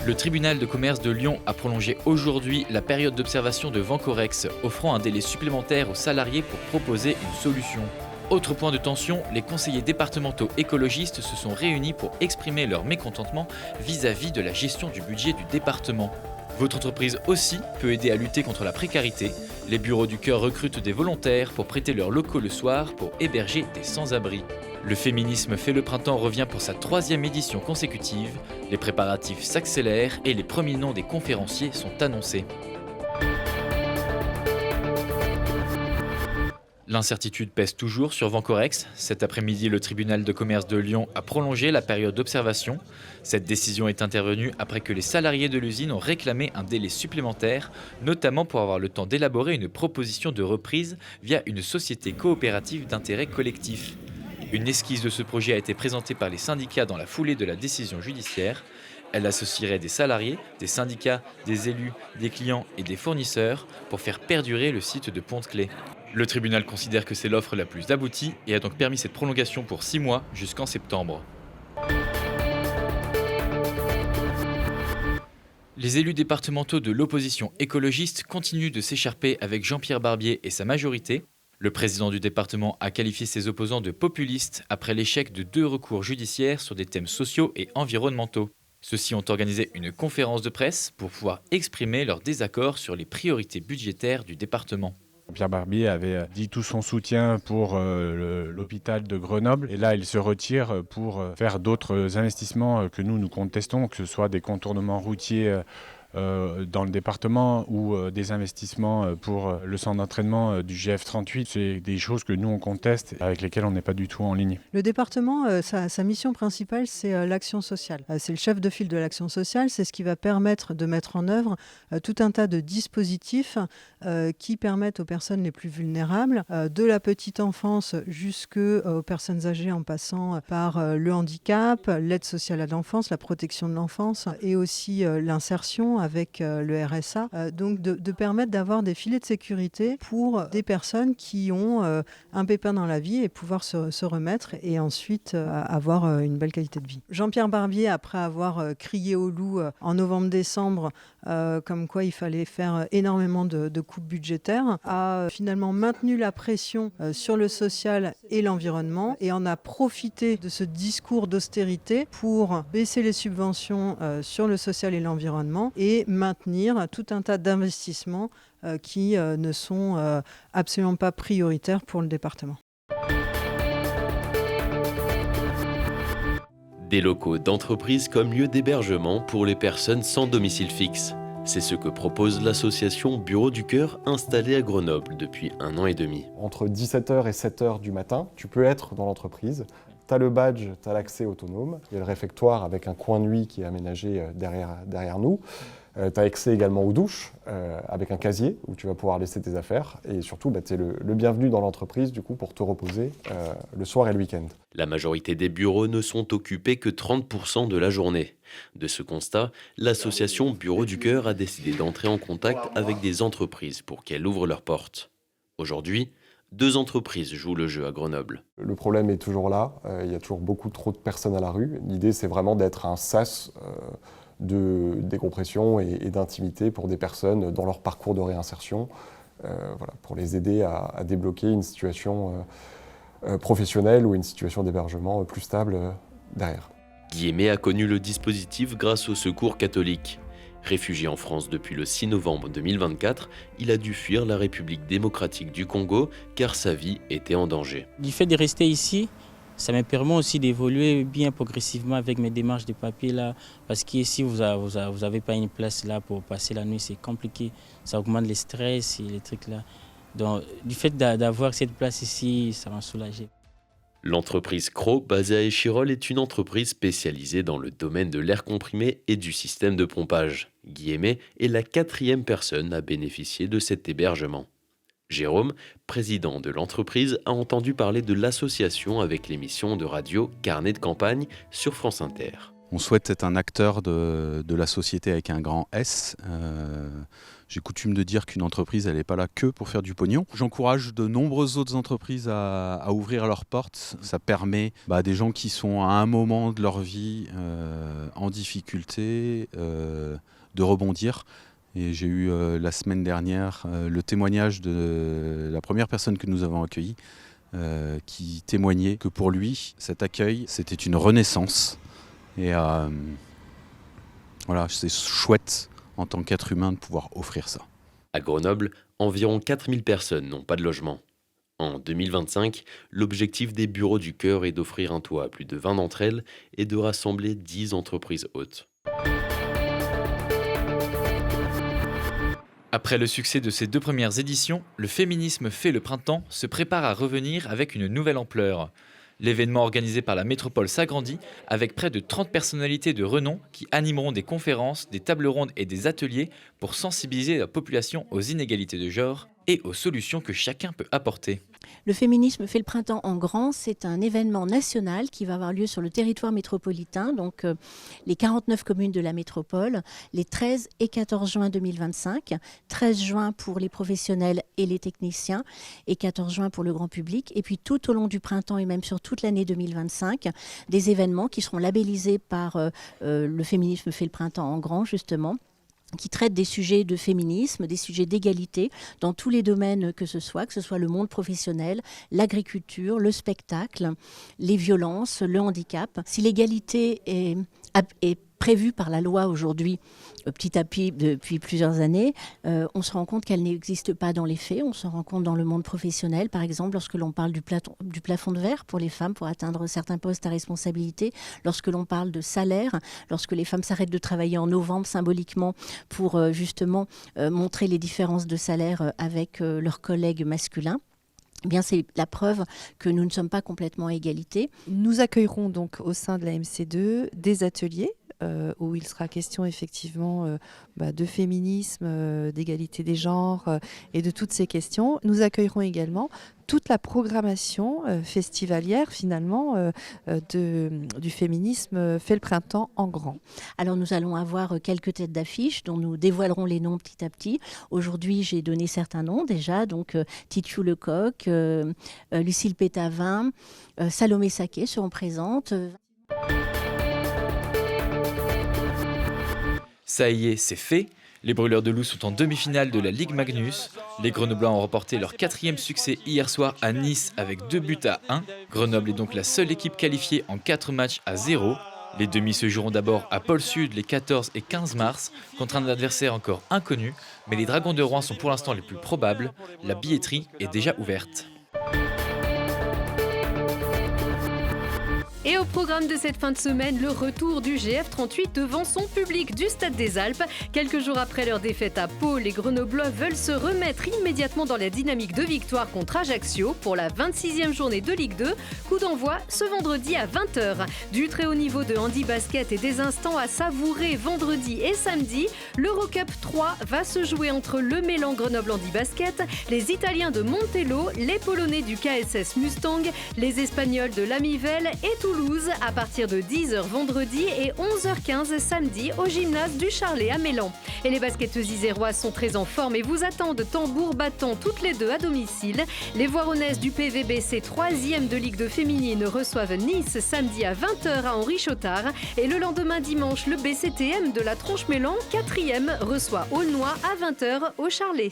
Le tribunal de commerce de Lyon a prolongé aujourd'hui la période d'observation de Vencorex, offrant un délai supplémentaire aux salariés pour proposer une solution. Autre point de tension, les conseillers départementaux écologistes se sont réunis pour exprimer leur mécontentement vis-à-vis de la gestion du budget du département. Votre entreprise aussi peut aider à lutter contre la précarité. Les bureaux du cœur recrutent des volontaires pour prêter leurs locaux le soir pour héberger des sans-abri. Le féminisme fait le printemps revient pour sa 3e édition consécutive. Les préparatifs s'accélèrent et les premiers noms des conférenciers sont annoncés. L'incertitude pèse toujours sur Vencorex. Cet après-midi, le tribunal de commerce de Lyon a prolongé la période d'observation. Cette décision est intervenue après que les salariés de l'usine ont réclamé un délai supplémentaire, notamment pour avoir le temps d'élaborer une proposition de reprise via une société coopérative d'intérêt collectif. Une esquisse de ce projet a été présentée par les syndicats dans la foulée de la décision judiciaire. Elle associerait des salariés, des syndicats, des élus, des clients et des fournisseurs pour faire perdurer le site de Pont-de-Claix. Le tribunal considère que c'est l'offre la plus aboutie et a donc permis cette prolongation pour 6 mois jusqu'en septembre. Les élus départementaux de l'opposition écologiste continuent de s'écharper avec Jean-Pierre Barbier et sa majorité. Le président du département a qualifié ses opposants de populistes après l'échec de 2 recours judiciaires sur des thèmes sociaux et environnementaux. Ceux-ci ont organisé une conférence de presse pour pouvoir exprimer leur désaccord sur les priorités budgétaires du département. Pierre Barbier avait dit tout son soutien pour l'hôpital de Grenoble et là il se retire pour faire d'autres investissements que nous contestons, que ce soit des contournements routiers dans le département ou des investissements pour le centre d'entraînement du GF38. C'est des choses que nous on conteste et avec lesquelles on n'est pas du tout en ligne. Le département, sa mission principale, c'est l'action sociale. C'est le chef de file de l'action sociale, c'est ce qui va permettre de mettre en œuvre tout un tas de dispositifs qui permettent aux personnes les plus vulnérables, de la petite enfance jusqu'aux personnes âgées en passant par le handicap, l'aide sociale à l'enfance, la protection de l'enfance et aussi l'insertion avec le RSA, donc de permettre d'avoir des filets de sécurité pour des personnes qui ont un pépin dans la vie et pouvoir se remettre et ensuite avoir une belle qualité de vie. Jean-Pierre Barbier, après avoir crié au loup en novembre-décembre, comme quoi il fallait faire énormément de coupes budgétaires, a finalement maintenu la pression sur le social et l'environnement et en a profité de ce discours d'austérité pour baisser les subventions sur le social et l'environnement et maintenir tout un tas d'investissements qui ne sont absolument pas prioritaires pour le département. Des locaux d'entreprise comme lieu d'hébergement pour les personnes sans domicile fixe. C'est ce que propose l'association Bureau du Cœur installée à Grenoble depuis 1 an et demi. Entre 17h et 7h du matin, tu peux être dans l'entreprise. Tu as le badge, tu as l'accès autonome. Il y a le réfectoire avec un coin de nuit qui est aménagé derrière nous. Tu as accès également aux douches avec un casier où tu vas pouvoir laisser tes affaires. Et surtout, tu es le bienvenu dans l'entreprise du coup, pour te reposer le soir et le week-end. La majorité des bureaux ne sont occupés que 30% de la journée. De ce constat, l'association Bureau du Cœur a décidé d'entrer en contact avec des entreprises pour qu'elles ouvrent leurs portes. Aujourd'hui, 2 entreprises jouent le jeu à Grenoble. Le problème est toujours là. Il y a toujours beaucoup trop de personnes à la rue. L'idée, c'est vraiment d'être un sas de décompression et d'intimité pour des personnes dans leur parcours de réinsertion, pour les aider à débloquer une situation professionnelle ou une situation d'hébergement plus stable derrière. Guillemé a connu le dispositif grâce au Secours catholique. Réfugié en France depuis le 6 novembre 2024, il a dû fuir la République démocratique du Congo car sa vie était en danger. Du fait de rester ici, ça me permet aussi d'évoluer bien progressivement avec mes démarches de papier là, parce qu'ici vous avez pas une place là pour passer la nuit, c'est compliqué, ça augmente le stress et les trucs là. Donc du fait d'avoir cette place ici, ça m'a soulagé. L'entreprise Cro, basée à Échirolles, est une entreprise spécialisée dans le domaine de l'air comprimé et du système de pompage. Guillemé est la 4e personne à bénéficier de cet hébergement. Jérôme, président de l'entreprise, a entendu parler de l'association avec l'émission de radio Carnet de campagne sur France Inter. On souhaite être un acteur de la société avec un grand S. J'ai coutume de dire qu'une entreprise, elle n'est pas là que pour faire du pognon. J'encourage de nombreuses autres entreprises à ouvrir leurs portes. Ça permet à des gens qui sont à un moment de leur vie en difficulté de rebondir. Et j'ai eu la semaine dernière le témoignage de la première personne que nous avons accueillie qui témoignait que pour lui, cet accueil, c'était une renaissance. Et voilà, c'est chouette en tant qu'être humain de pouvoir offrir ça. À Grenoble, environ 4000 personnes n'ont pas de logement. En 2025, l'objectif des bureaux du cœur est d'offrir un toit à plus de 20 d'entre elles et de rassembler 10 entreprises hôtes. Après le succès de ses 2 premières éditions, le Féminisme fait le printemps se prépare à revenir avec une nouvelle ampleur. L'événement organisé par la métropole s'agrandit avec près de 30 personnalités de renom qui animeront des conférences, des tables rondes et des ateliers pour sensibiliser la population aux inégalités de genre et aux solutions que chacun peut apporter. Le Féminisme fait le printemps en grand, c'est un événement national qui va avoir lieu sur le territoire métropolitain, donc les 49 communes de la métropole, les 13 et 14 juin 2025, 13 juin pour les professionnels et les techniciens et 14 juin pour le grand public. Et puis tout au long du printemps et même sur toute l'année 2025, des événements qui seront labellisés par le Féminisme fait le printemps en grand justement, qui traite des sujets de féminisme, des sujets d'égalité dans tous les domaines que ce soit le monde professionnel, l'agriculture, le spectacle, les violences, le handicap. Si l'égalité est prévue par la loi aujourd'hui, petit à petit depuis plusieurs années, on se rend compte qu'elle n'existe pas dans les faits. On se rend compte dans le monde professionnel, par exemple, lorsque l'on parle du plafond de verre pour les femmes pour atteindre certains postes à responsabilité, lorsque l'on parle de salaire, lorsque les femmes s'arrêtent de travailler en novembre symboliquement pour justement montrer les différences de salaire avec leurs collègues masculins. Eh bien, c'est la preuve que nous ne sommes pas complètement à égalité. Nous accueillerons donc au sein de la MC2 des ateliers où il sera question effectivement de féminisme, d'égalité des genres et de toutes ces questions. Nous accueillerons également toute la programmation festivalière finalement du féminisme fait le printemps en grand. Alors nous allons avoir quelques têtes d'affiche dont nous dévoilerons les noms petit à petit. Aujourd'hui j'ai donné certains noms déjà, donc Titiou Lecoq, Lucille Pétavin, Salomé Saquet seront présentes. Ça y est, c'est fait. Les Brûleurs de Loups sont en demi-finale de la Ligue Magnus. Les Grenoblois ont remporté leur 4e succès hier soir à Nice avec 2-1. Grenoble est donc la seule équipe qualifiée en 4 matchs à 0. Les demi se joueront d'abord à Pôle Sud les 14 et 15 mars contre un adversaire encore inconnu. Mais les Dragons de Rouen sont pour l'instant les plus probables. La billetterie est déjà ouverte. Et au programme de cette fin de semaine, le retour du GF38 devant son public du Stade des Alpes. Quelques jours après leur défaite à Pau, les Grenoblois veulent se remettre immédiatement dans la dynamique de victoire contre Ajaccio pour la 26e journée de Ligue 2. Coup d'envoi ce vendredi à 20h. Du très haut niveau de handi-basket et des instants à savourer vendredi et samedi. L'Eurocup 3 va se jouer entre le Mélan Grenoble handi-basket, les Italiens de Montello, les Polonais du KSS Mustang, les Espagnols de Lamivelle et Toulouse à partir de 10h vendredi et 11h15 samedi au gymnase du Charlet à Mélan. Et les basketteuses iséroises sont très en forme et vous attendent tambour battant toutes les deux à domicile. Les Voironnaises du PVBC 3e de Ligue 2 féminine reçoivent Nice samedi à 20h à Henri-Chotard. Et le lendemain dimanche, le BCTM de la Tronche-Mélan 4e reçoit Aulnoy à 20h au Charlet.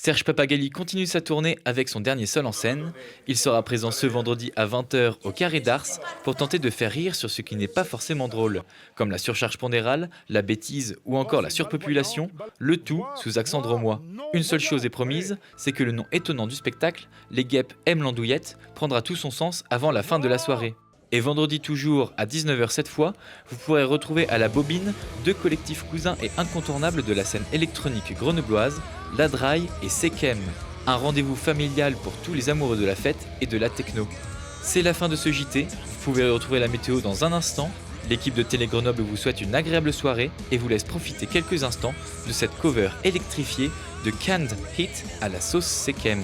Serge Papagali continue sa tournée avec son dernier seul en scène. Il sera présent ce vendredi à 20h au Carré d'Ars pour tenter de faire rire sur ce qui n'est pas forcément drôle, comme la surcharge pondérale, la bêtise ou encore la surpopulation, le tout sous accent drômois. Une seule chose est promise, c'est que le nom étonnant du spectacle, Les Guêpes aiment l'andouillette, prendra tout son sens avant la fin de la soirée. Et vendredi toujours, à 19h cette fois, vous pourrez retrouver à la Bobine 2 collectifs cousins et incontournables de la scène électronique grenobloise, La Draille et Sekem. Un rendez-vous familial pour tous les amoureux de la fête et de la techno. C'est la fin de ce JT, vous pouvez retrouver la météo dans un instant. L'équipe de Télé Grenoble vous souhaite une agréable soirée et vous laisse profiter quelques instants de cette cover électrifiée de Canned Heat à la sauce Sekem.